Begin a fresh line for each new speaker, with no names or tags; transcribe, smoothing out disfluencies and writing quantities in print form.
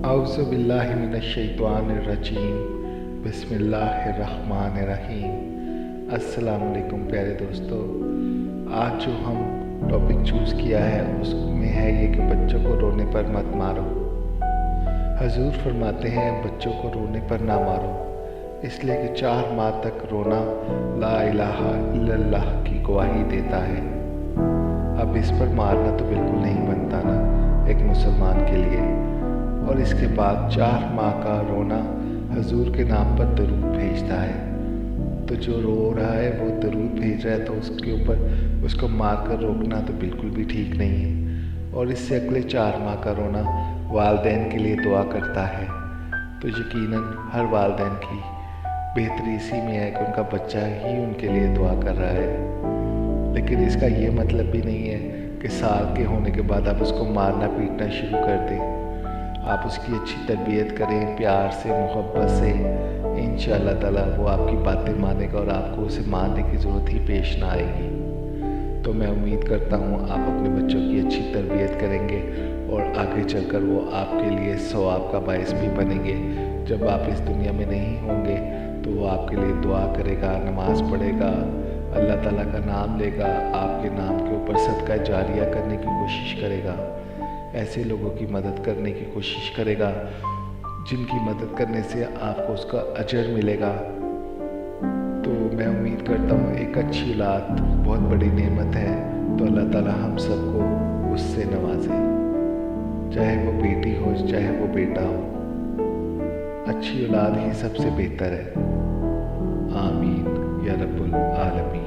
अऊज़ु बिल्लाहि मिनश्शैतानिर्रजीम बिस्मिल्लाहिर्रहमानिर्रहीम। अस्सलामु अलैकुम प्यारे दोस्तों, आज जो हम टॉपिक चूज़ किया है उसमें है ये कि बच्चों को रोने पर मत मारो। हजूर फरमाते हैं बच्चों को रोने पर ना मारो, इसलिए कि 4 माह तक रोना ला इलाहा इल्लल्लाह की गवाही देता है। अब इस पर मारना तो बिल्कुल नहीं बनता ना एक मुसलमान के लिए। और इसके बाद 4 माह का रोना हजूर के नाम पर दरूद भेजता है। तो जो रो रहा है वो दरूद भेज रहा है, तो उसके ऊपर उसको मार कर रोकना तो बिल्कुल भी ठीक नहीं है। और इससे अगले 4 माह का रोना वालिदैन के लिए दुआ करता है। तो यकीनन हर वालिदैन की बेहतरी इसी में है कि उनका बच्चा ही उनके लिए दुआ कर रहा है। लेकिन इसका ये मतलब भी नहीं है कि साल के होने के बाद आप उसको मारना पीटना शुरू कर दें। आप उसकी अच्छी तरबियत करें, प्यार से, मोहब्बत से, इंशाअल्लाह ताला वो आपकी बातें मानेगा और आपको उसे मारने की ज़रूरत ही पेश ना आएगी। तो मैं उम्मीद करता हूँ आप अपने बच्चों की अच्छी तरबियत करेंगे और आगे चलकर वो आपके लिए सवाब का बायस भी बनेंगे। जब आप इस दुनिया में नहीं होंगे तो वो आपके लिए दुआ करेगा, नमाज़ पढ़ेगा, अल्लाह ताला का नाम लेगा, आपके नाम के ऊपर सदका जारिया करने की कोशिश करेगा, ऐसे लोगों की मदद करने की कोशिश करेगा जिनकी मदद करने से आपको उसका अजर मिलेगा। तो मैं उम्मीद करता हूँ एक अच्छी औलाद बहुत बड़ी नेमत है, तो अल्लाह ताला हम सबको उससे नवाजे, चाहे वो बेटी हो चाहे वो बेटा हो। अच्छी औलाद ही सबसे बेहतर है। आमीन या रब्बुल आलमीन।